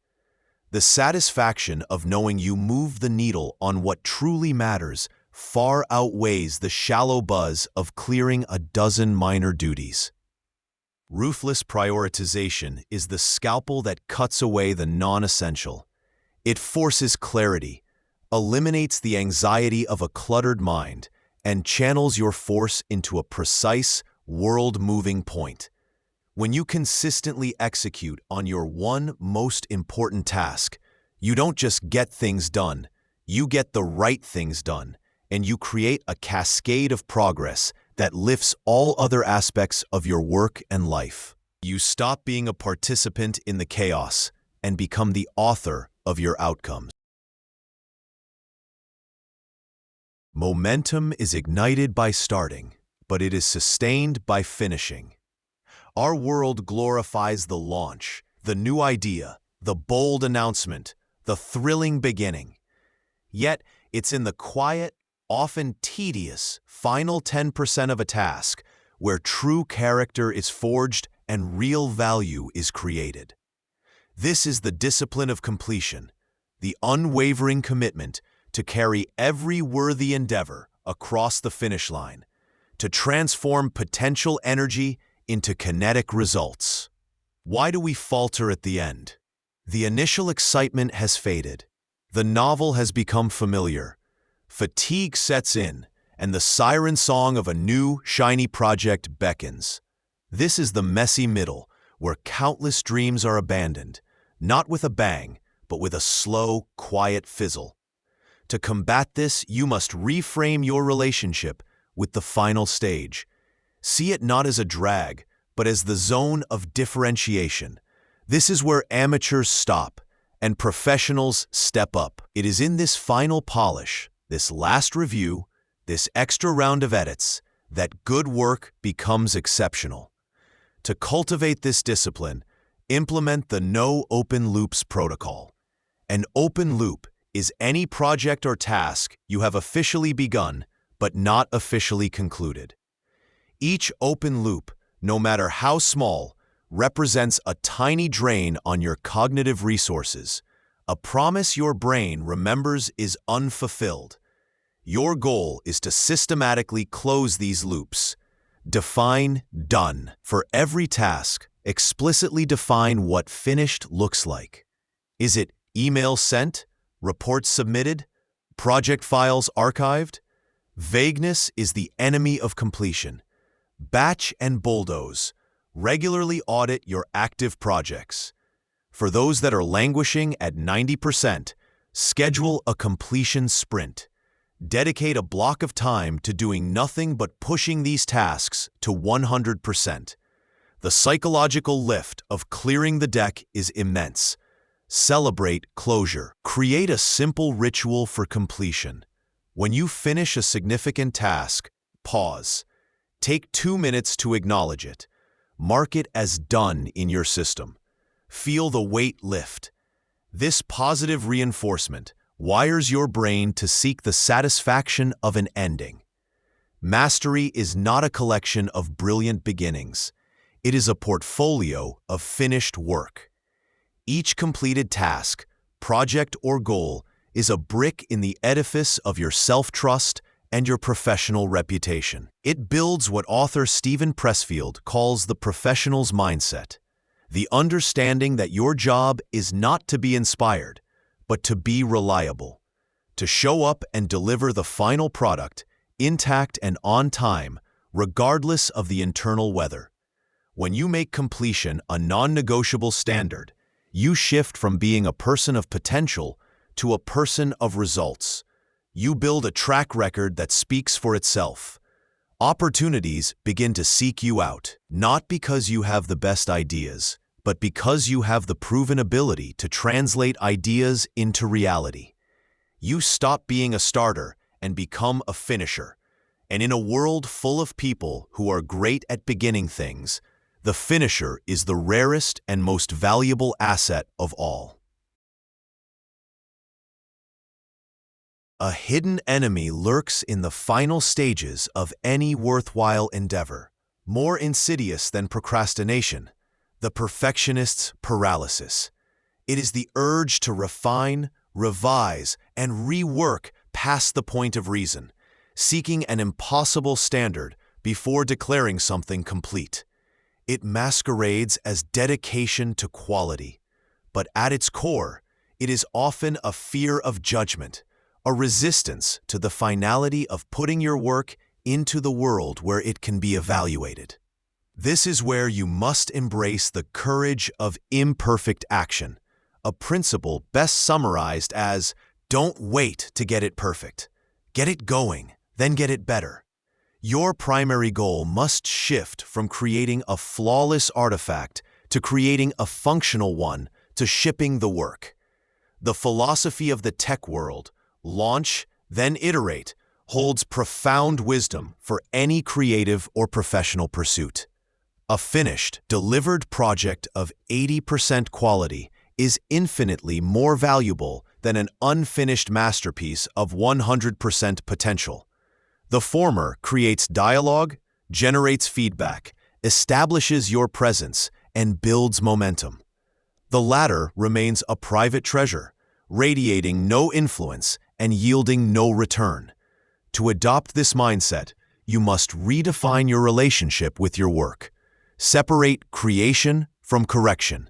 The satisfaction of knowing you moved the needle on what truly matters far outweighs the shallow buzz of clearing a dozen minor duties. Ruthless prioritization is the scalpel that cuts away the non-essential. It forces clarity, eliminates the anxiety of a cluttered mind, and channels your force into a precise, world-moving point. When you consistently execute on your one most important task, you don't just get things done, you get the right things done, and you create a cascade of progress that lifts all other aspects of your work and life. You stop being a participant in the chaos and become the author of your outcomes. Momentum is ignited by starting, but it is sustained by finishing. Our world glorifies the launch, the new idea, the bold announcement, the thrilling beginning. Yet, it's in the quiet, often tedious, final 10% of a task where true character is forged and real value is created. This is the discipline of completion, the unwavering commitment to carry every worthy endeavor across the finish line, to transform potential energy into kinetic results. Why do we falter at the end? The initial excitement has faded. The novel has become familiar. Fatigue sets in, and the siren song of a new, shiny project beckons. This is the messy middle, where countless dreams are abandoned, not with a bang, but with a slow, quiet fizzle. To combat this, you must reframe your relationship with the final stage. See it not as a drag, but as the zone of differentiation. This is where amateurs stop and professionals step up. It is in this final polish, this last review, this extra round of edits, that good work becomes exceptional. To cultivate this discipline, implement the No Open Loops protocol. An open loop is any project or task you have officially begun but not officially concluded. Each open loop, no matter how small, represents a tiny drain on your cognitive resources, a promise your brain remembers is unfulfilled. Your goal is to systematically close these loops. Define done. For every task, explicitly define what finished looks like. Is it email sent, reports submitted, project files archived? Vagueness is the enemy of completion. Batch and bulldoze. Regularly audit your active projects. For those that are languishing at 90%, schedule a completion sprint. Dedicate a block of time to doing nothing but pushing these tasks to 100%. The psychological lift of clearing the deck is immense. Celebrate closure. Create a simple ritual for completion. When you finish a significant task, pause. Take 2 minutes to acknowledge it. Mark it as done in your system. Feel the weight lift. This positive reinforcement wires your brain to seek the satisfaction of an ending. Mastery is not a collection of brilliant beginnings. It is a portfolio of finished work. Each completed task, project, or goal is a brick in the edifice of your self-trust and your professional reputation. It builds what author Stephen Pressfield calls the professional's mindset, the understanding that your job is not to be inspired, but to be reliable, to show up and deliver the final product, intact and on time, regardless of the internal weather. When you make completion a non-negotiable standard, you shift from being a person of potential to a person of results. You build a track record that speaks for itself. Opportunities begin to seek you out, not because you have the best ideas, but because you have the proven ability to translate ideas into reality. You stop being a starter and become a finisher. And in a world full of people who are great at beginning things, the finisher is the rarest and most valuable asset of all. A hidden enemy lurks in the final stages of any worthwhile endeavor, more insidious than procrastination, the perfectionist's paralysis. It is the urge to refine, revise, and rework past the point of reason, seeking an impossible standard before declaring something complete. It masquerades as dedication to quality, but at its core, it is often a fear of judgment, a resistance to the finality of putting your work into the world where it can be evaluated. This is where you must embrace the courage of imperfect action, a principle best summarized as, don't wait to get it perfect. Get it going, then get it better. Your primary goal must shift from creating a flawless artifact to creating a functional one to shipping the work. The philosophy of the tech world, launch, then iterate, holds profound wisdom for any creative or professional pursuit. A finished, delivered project of 80% quality is infinitely more valuable than an unfinished masterpiece of 100% potential. The former creates dialogue, generates feedback, establishes your presence, and builds momentum. The latter remains a private treasure, radiating no influence and yielding no return. To adopt this mindset, you must redefine your relationship with your work. Separate creation from correction.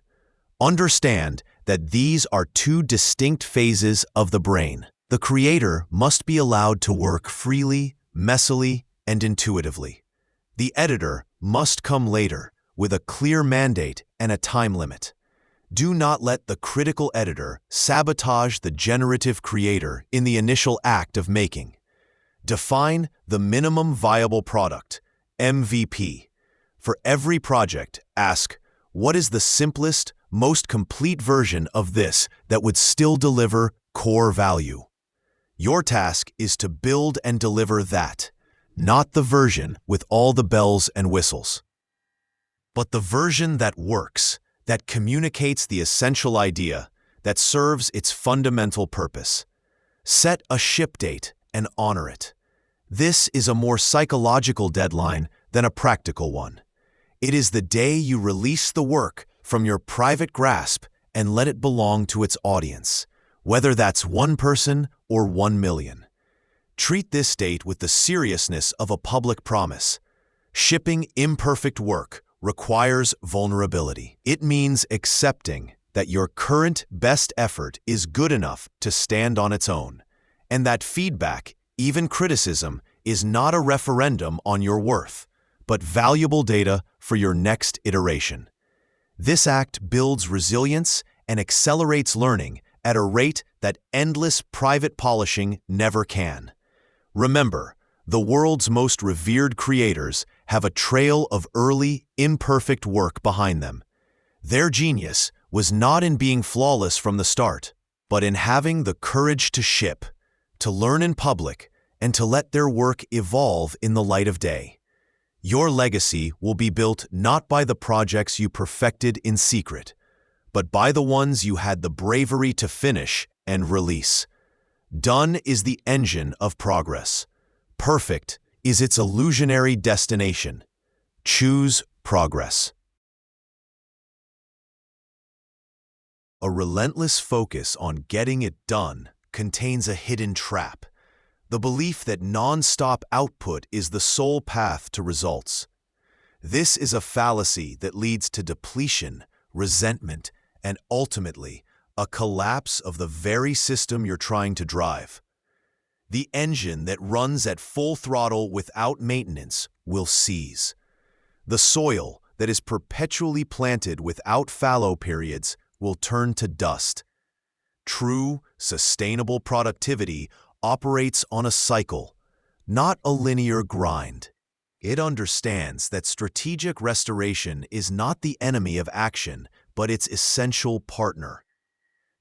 Understand that these are two distinct phases of the brain. The creator must be allowed to work freely, messily, and intuitively. The editor must come later, with a clear mandate and a time limit. Do not let the critical editor sabotage the generative creator in the initial act of making. Define the minimum viable product, MVP. For every project, ask, what is the simplest, most complete version of this that would still deliver core value? Your task is to build and deliver that, not the version with all the bells and whistles, but the version that works, that communicates the essential idea, that serves its fundamental purpose. Set a ship date and honor it. This is a more psychological deadline than a practical one. It is the day you release the work from your private grasp and let it belong to its audience, whether that's one person or 1 million. Treat this date with the seriousness of a public promise. Shipping imperfect work requires vulnerability. It means accepting that your current best effort is good enough to stand on its own, and that feedback, even criticism, is not a referendum on your worth, but valuable data for your next iteration. This act builds resilience and accelerates learning at a rate that endless private polishing never can. Remember, the world's most revered creators have a trail of early, imperfect work behind them. Their genius was not in being flawless from the start, but in having the courage to ship, to learn in public, and to let their work evolve in the light of day. Your legacy will be built not by the projects you perfected in secret, but by the ones you had the bravery to finish and release. Done is the engine of progress. Perfect is its illusionary destination. Choose progress. A relentless focus on getting it done contains a hidden trap. The belief that non-stop output is the sole path to results. This is a fallacy that leads to depletion, resentment, and ultimately, a collapse of the very system you're trying to drive. The engine that runs at full throttle without maintenance will seize. The soil that is perpetually planted without fallow periods will turn to dust. True, sustainable productivity operates on a cycle, not a linear grind. It understands that strategic restoration is not the enemy of action, but its essential partner.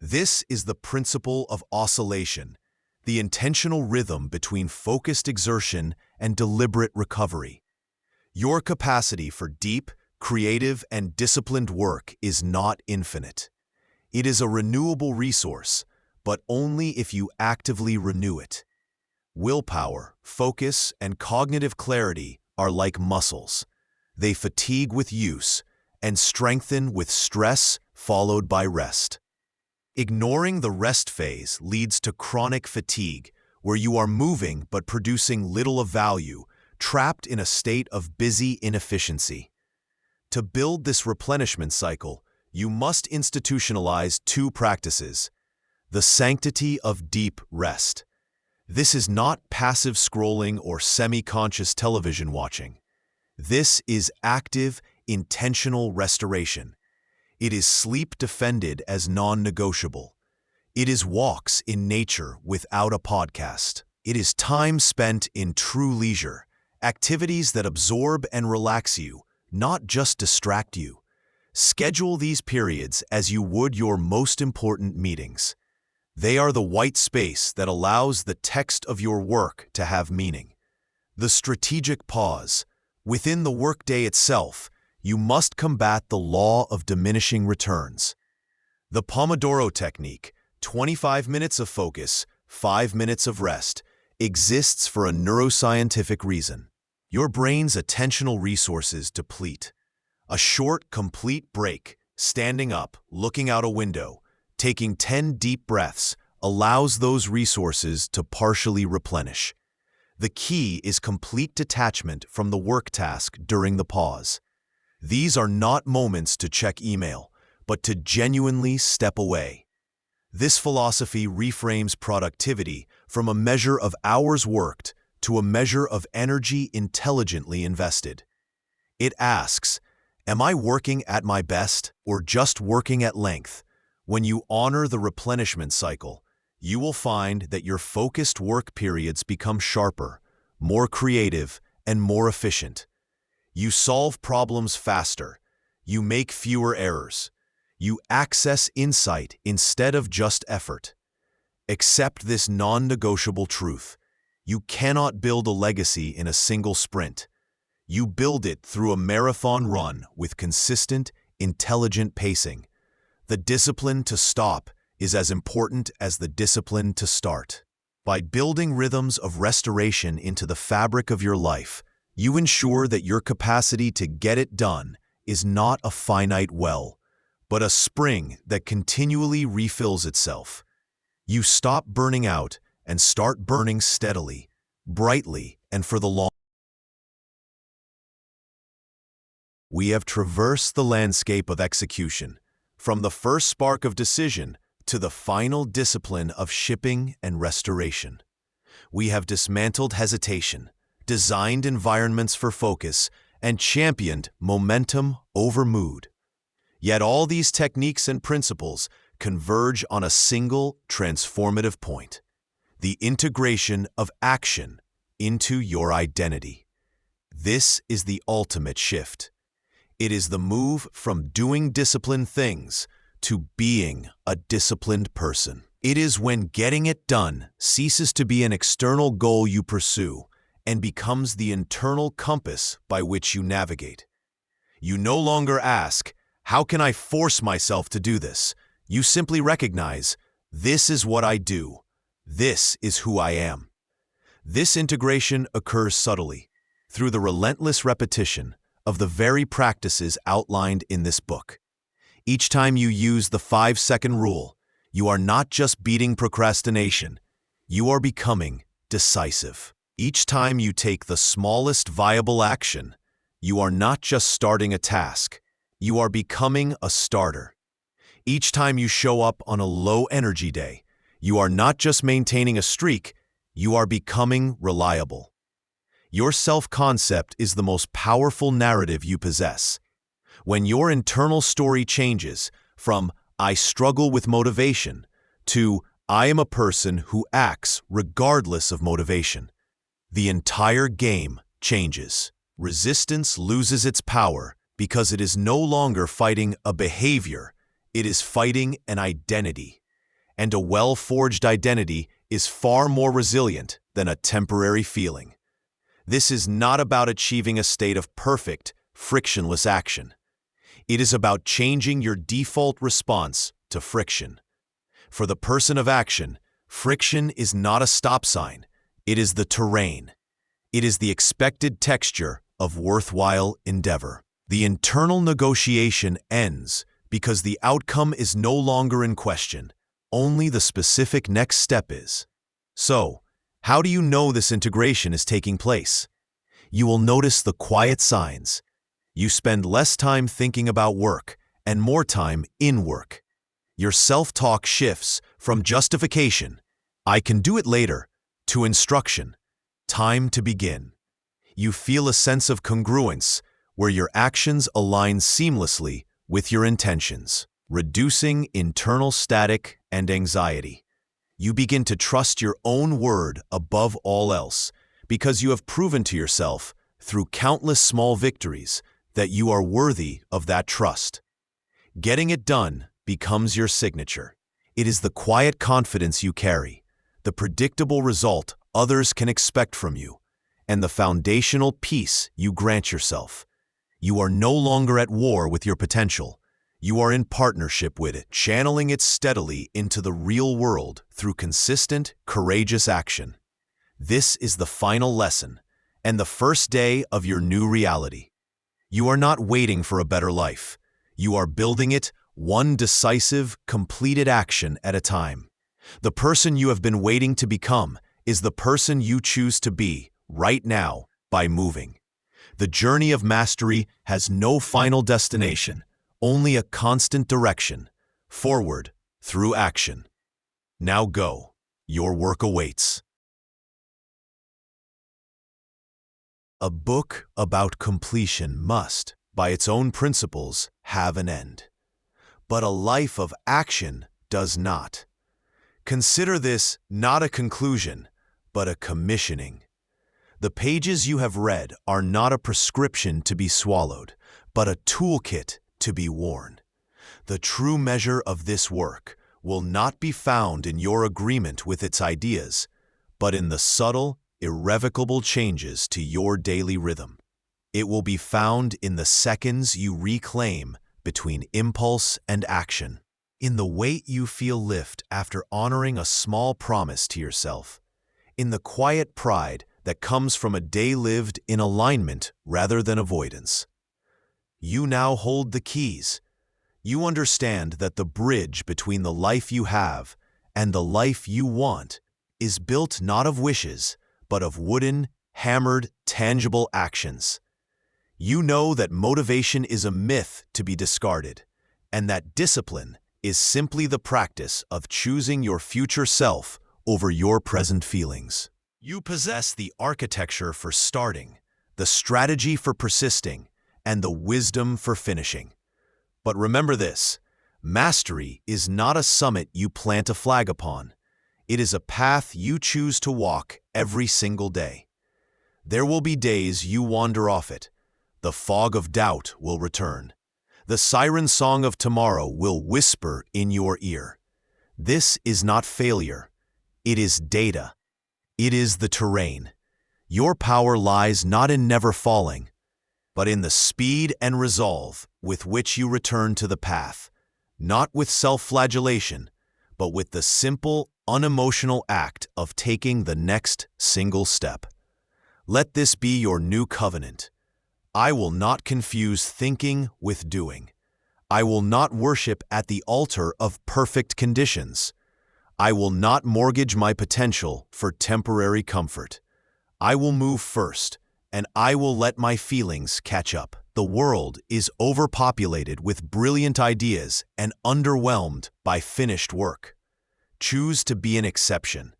This is the principle of oscillation, the intentional rhythm between focused exertion and deliberate recovery. Your capacity for deep, creative, and disciplined work is not infinite. It is a renewable resource, but only if you actively renew it. Willpower, focus, and cognitive clarity are like muscles. They fatigue with use and strengthen with stress followed by rest. Ignoring the rest phase leads to chronic fatigue, where you are moving but producing little of value, trapped in a state of busy inefficiency. To build this replenishment cycle, you must institutionalize two practices: the sanctity of deep rest This is not passive scrolling or semi-conscious television watching. This is active, intentional restoration. It is sleep defended as non-negotiable. It is walks in nature without a podcast. It is time spent in true leisure, activities that absorb and relax you, not just distract you. Schedule these periods as you would your most important meetings. They are the white space that allows the text of your work to have meaning. The strategic pause. Within the workday itself, you must combat the law of diminishing returns. The Pomodoro technique, 25 minutes of focus, 5 minutes of rest, exists for a neuroscientific reason. Your brain's attentional resources deplete. A short, complete break, standing up, looking out a window, taking 10 deep breaths, allows those resources to partially replenish. The key is complete detachment from the work task during the pause. These are not moments to check email, but to genuinely step away. This philosophy reframes productivity from a measure of hours worked to a measure of energy intelligently invested. It asks, am I working at my best or just working at length? When you honor the replenishment cycle, you will find that your focused work periods become sharper, more creative, and more efficient. You solve problems faster. You make fewer errors. You access insight instead of just effort. Accept this non-negotiable truth. You cannot build a legacy in a single sprint. You build it through a marathon run with consistent, intelligent pacing. The discipline to stop is as important as the discipline to start. By building rhythms of restoration into the fabric of your life, you ensure that your capacity to get it done is not a finite well, but a spring that continually refills itself. You stop burning out and start burning steadily, brightly, and for the long. We have traversed the landscape of execution, from the first spark of decision to the final discipline of shipping and restoration. We have dismantled hesitation, designed environments for focus, and championed momentum over mood. Yet all these techniques and principles converge on a single transformative point: the integration of action into your identity. This is the ultimate shift. It is the move from doing disciplined things to being a disciplined person. It is when getting it done ceases to be an external goal you pursue and becomes the internal compass by which you navigate. You no longer ask, how can I force myself to do this? You simply recognize, this is what I do. This is who I am. This integration occurs subtly, through the relentless repetition of the very practices outlined in this book. Each time you use the 5-second rule, you are not just beating procrastination, you are becoming decisive. Each time you take the smallest viable action, you are not just starting a task, you are becoming a starter. Each time you show up on a low-energy day, you are not just maintaining a streak, you are becoming reliable. Your self-concept is the most powerful narrative you possess. When your internal story changes from "I struggle with motivation" to "I am a person who acts regardless of motivation," the entire game changes. Resistance loses its power because it is no longer fighting a behavior, it is fighting an identity. And a well-forged identity is far more resilient than a temporary feeling. This is not about achieving a state of perfect, frictionless action. It is about changing your default response to friction. For the person of action, friction is not a stop sign. It is the terrain. It is the expected texture of worthwhile endeavor. The internal negotiation ends because the outcome is no longer in question. Only the specific next step is. So, how do you know this integration is taking place? You will notice the quiet signs. You spend less time thinking about work and more time in work. Your self-talk shifts from justification, "I can do it later," to instruction, time to begin. You feel a sense of congruence where your actions align seamlessly with your intentions, reducing internal static and anxiety. You begin to trust your own word above all else because you have proven to yourself through countless small victories that you are worthy of that trust. Getting it done becomes your signature. It is the quiet confidence you carry, the predictable result others can expect from you, and the foundational peace you grant yourself. You are no longer at war with your potential. You are in partnership with it, channeling it steadily into the real world through consistent, courageous action. This is the final lesson and the first day of your new reality. You are not waiting for a better life. You are building it one decisive, completed action at a time. The person you have been waiting to become is the person you choose to be right now by moving. The journey of mastery has no final destination, only a constant direction, forward through action. Now go. Your work awaits. A book about completion must, by its own principles, have an end. But a life of action does not. Consider this not a conclusion, but a commissioning. The pages you have read are not a prescription to be swallowed, but a toolkit to be worn. The true measure of this work will not be found in your agreement with its ideas, but in the subtle, irrevocable changes to your daily rhythm. It will be found in the seconds you reclaim between impulse and action, in the weight you feel lift after honoring a small promise to yourself, in the quiet pride that comes from a day lived in alignment rather than avoidance. You now hold the keys. You understand that the bridge between the life you have and the life you want is built not of wishes, but of wooden, hammered, tangible actions. You know that motivation is a myth to be discarded, and that discipline is simply the practice of choosing your future self over your present feelings. You possess the architecture for starting, the strategy for persisting, and the wisdom for finishing. But remember this: mastery is not a summit you plant a flag upon. It is a path you choose to walk every single day. There will be days you wander off it. The fog of doubt will return. The siren song of tomorrow will whisper in your ear. This is not failure. It is data. It is the terrain. Your power lies not in never falling, but in the speed and resolve with which you return to the path, not with self-flagellation, but with the simple, unemotional act of taking the next single step. Let this be your new covenant. I will not confuse thinking with doing. I will not worship at the altar of perfect conditions. I will not mortgage my potential for temporary comfort. I will move first, and I will let my feelings catch up. The world is overpopulated with brilliant ideas and underwhelmed by finished work. Choose to be an exception.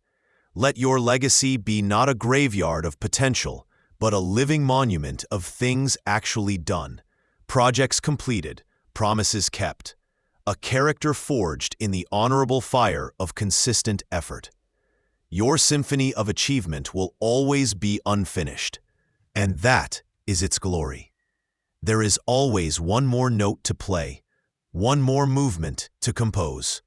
Let your legacy be not a graveyard of potential, but a living monument of things actually done, projects completed, promises kept, a character forged in the honorable fire of consistent effort. Your symphony of achievement will always be unfinished, and that is its glory. There is always one more note to play, one more movement to compose.